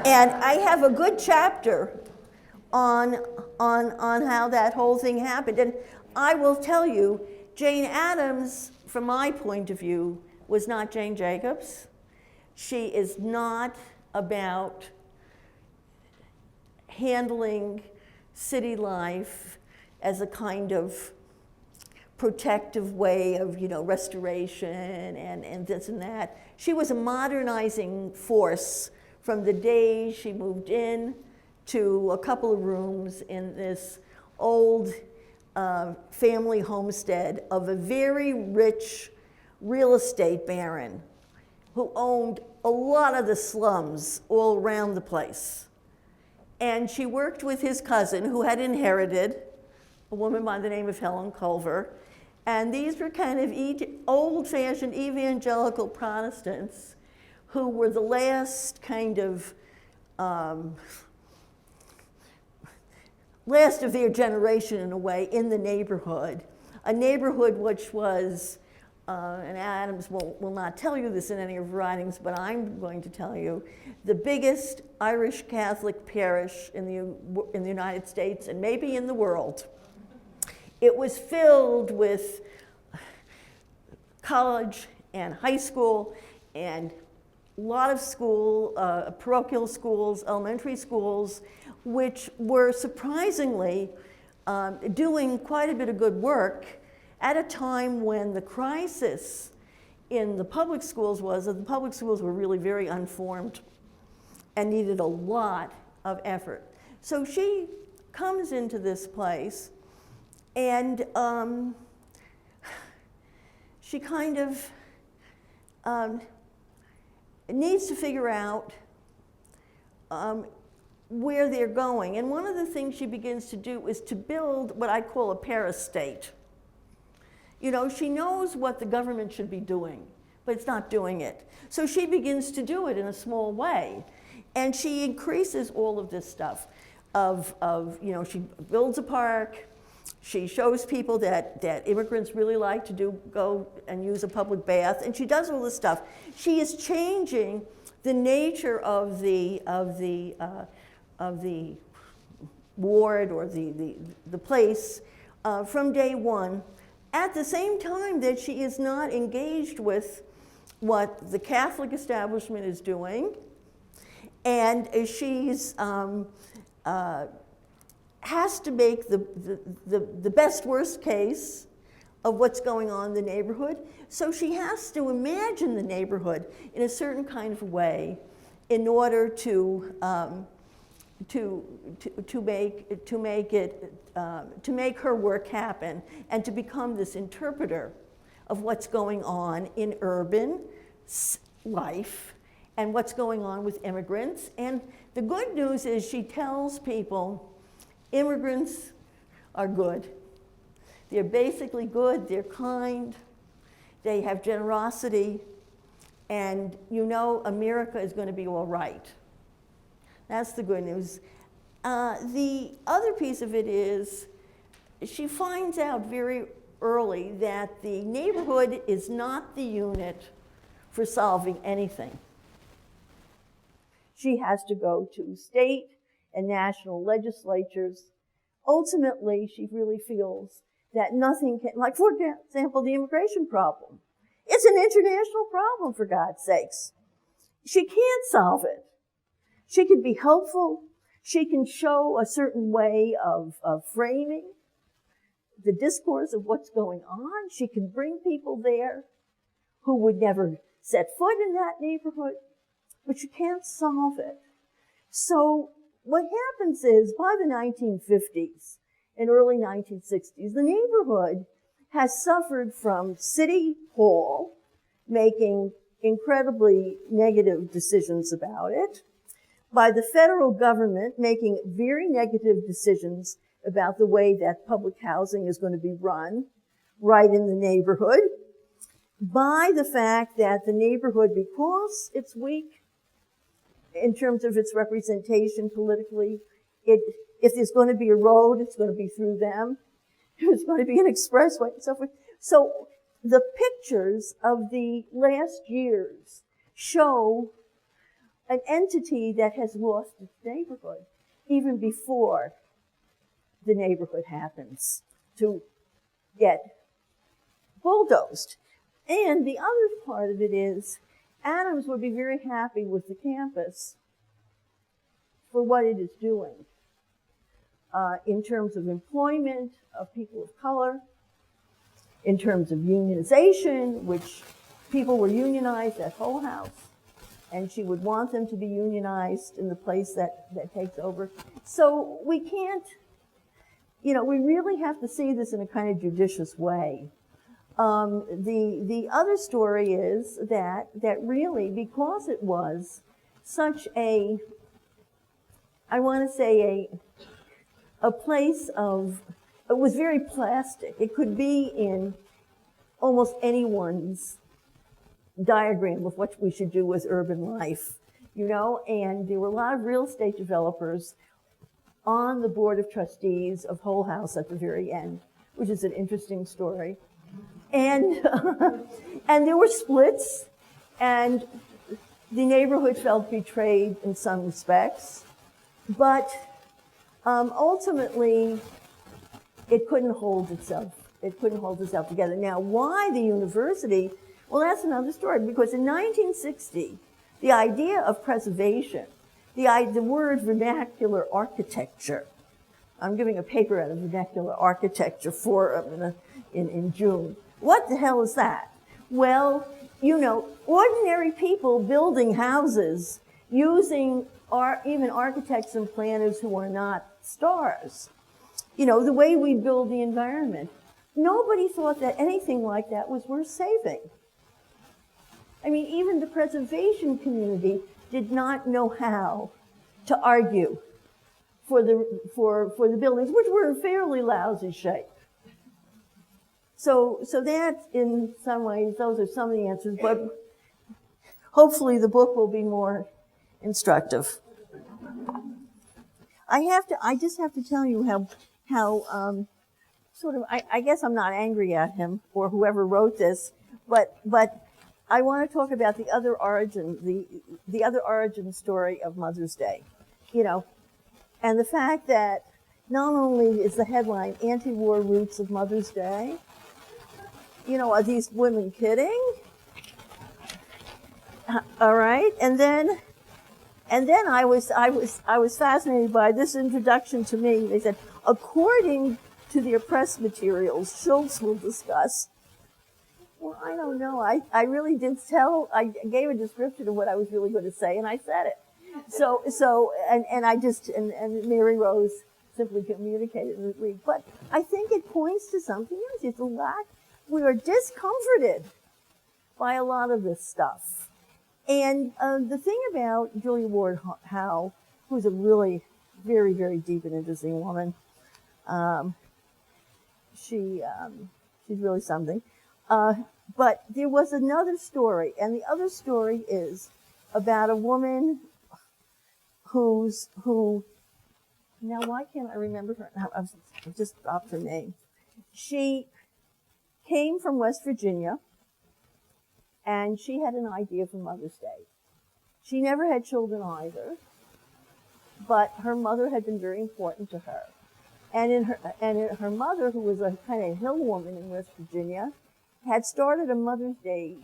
And I have a good chapter on how that whole thing happened. And I will tell you, Jane Addams, from my point of view, was not Jane Jacobs. She is not about handling city life as a kind of protective way of, restoration and this and that. She was a modernizing force from the day she moved in to a couple of rooms in this old family homestead of a very rich real estate baron who owned a lot of the slums all around the place. And she worked with his cousin who had inherited, a woman by the name of Helen Culver. And these were kind of old-fashioned evangelical Protestants who were the last kind of, last of their generation in a way in the neighborhood. A neighborhood which was, and Addams will not tell you this in any of her writings, but I'm going to tell you, the biggest Irish Catholic parish in the United States and maybe in the world. It was filled with college and high school and a lot of parochial schools, elementary schools, which were surprisingly doing quite a bit of good work at a time when the crisis in the public schools was that the public schools were really very unformed and needed a lot of effort. So she comes into this place and she kind of needs to figure out where they're going. And one of the things she begins to do is to build what I call a parastate. She knows what the government should be doing, but it's not doing it. So she begins to do it in a small way. And she increases all of this stuff she builds a park. She shows people that immigrants really like to go and use a public bath, and she does all this stuff. She is changing the nature of the ward or the place from day one, at the same time that she is not engaged with what the Catholic establishment is doing, and she's has to make the best worst case of what's going on in the neighborhood. So she has to imagine the neighborhood in a certain kind of way in order to make her work happen and to become this interpreter of what's going on in urban life and what's going on with immigrants. And the good news is she tells people immigrants are good. They're basically good, they're kind, they have generosity, and America is going to be all right. That's the good news. The other piece of it is she finds out very early that the neighborhood is not the unit for solving anything. She has to go to state and national legislatures. Ultimately, she really feels that nothing can, like for example, the immigration problem. It's an international problem, for God's sakes. She can't solve it. She can be helpful. She can show a certain way of framing the discourse of what's going on. She can bring people there who would never set foot in that neighborhood, but she can't solve it. So what happens is, by the 1950s and early 1960s, the neighborhood has suffered from City Hall making incredibly negative decisions about it, by the federal government making very negative decisions about the way that public housing is going to be run right in the neighborhood, by the fact that the neighborhood, because it's weak in terms of its representation politically, if there's going to be a road, it's going to be through them. There's going to be an expressway and so forth. So the pictures of the last years show an entity that has lost its neighborhood even before the neighborhood happens to get bulldozed. And the other part of it is Addams would be very happy with the campus for what it is doing in terms of employment of people of color, in terms of unionization, which people were unionized at Hull House, and she would want them to be unionized in the place that takes over. So we can't, we really have to see this in a kind of judicious way. The other story is that really, because it was such a, I want to say a place of, it was very plastic. It could be in almost anyone's diagram of what we should do with urban life, and there were a lot of real estate developers on the board of trustees of Hull House at the very end, which is an interesting story. And and there were splits, and the neighborhood felt betrayed in some respects, but ultimately it couldn't hold itself. It couldn't hold itself together. Now, why the university? Well, that's another story, because in 1960, the idea of preservation, the word vernacular architecture, I'm giving a paper out of vernacular architecture forum in June. What the hell is that? Well, ordinary people building houses using even architects and planners who are not stars. The way we build the environment. Nobody thought that anything like that was worth saving. I mean, even the preservation community did not know how to argue for the buildings, which were in fairly lousy shape. So that, in some ways, those are some of the answers, but hopefully the book will be more instructive. I just have to tell you how sort of, I guess I'm not angry at him or whoever wrote this, but I want to talk about the other origin, the other origin story of Mother's Day, and the fact that not only is the headline anti-war roots of Mother's Day, are these women kidding? All right, and then I was fascinated by this introduction to me. They said, according to the oppressed materials Schultz will discuss. Well, I don't know. I really did I gave a description of what I was really going to say, and I said it. And Mary Rose simply communicated with me. But I think it points to something else. It's a lack. We are discomforted by a lot of this stuff. And the thing about Julia Ward Howe, who's a really very, very deep and interesting woman, she's really something. But there was another story, and the other story is about a woman who, now why can't I remember her? I just dropped her name. She came from West Virginia, and she had an idea for Mother's Day. She never had children either, but her mother had been very important to her. And her mother, who was a kind of hill woman in West Virginia, had started a Mother's Day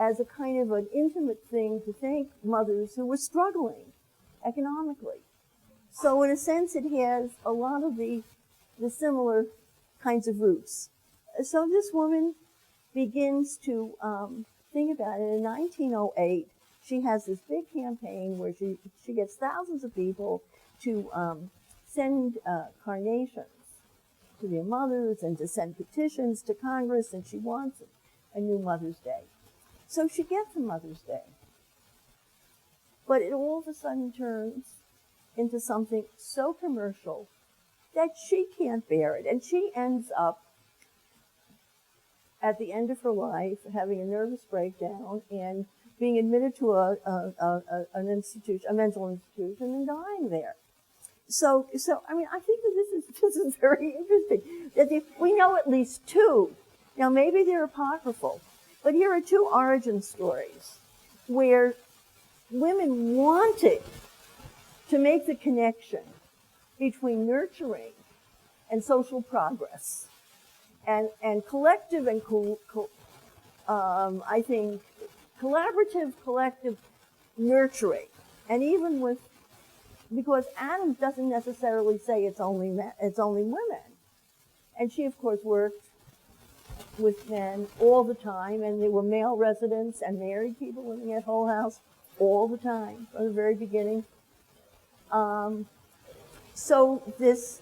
as a kind of an intimate thing to thank mothers who were struggling economically. So in a sense, it has a lot of the similar kinds of roots. So this woman begins to think about it. In 1908, she has this big campaign where she gets thousands of people to send carnations to their mothers and to send petitions to Congress, and she wants a new Mother's Day. So she gets a Mother's Day. But it all of a sudden turns into something so commercial that she can't bear it. And she ends up, at the end of her life, having a nervous breakdown and being admitted to an institution, a mental institution, and dying there. So I mean, I think that this is very interesting. That we know at least two. Now, maybe they're apocryphal, but here are two origin stories where women wanted to make the connection between nurturing and social progress. And collective and I think collaborative, collective nurturing, and even with, because Addams doesn't necessarily say it's only women, and she of course worked with men all the time, and there were male residents and married people living at Hull House all the time from the very beginning. So this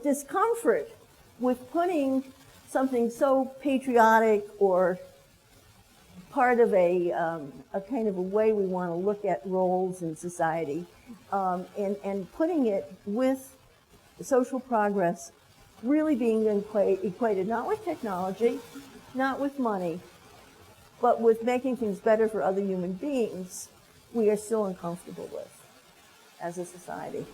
discomfort with putting something so patriotic or part of a kind of a way we want to look at roles in society, and putting it with social progress really being equated not with technology, not with money, but with making things better for other human beings, we are still uncomfortable with as a society.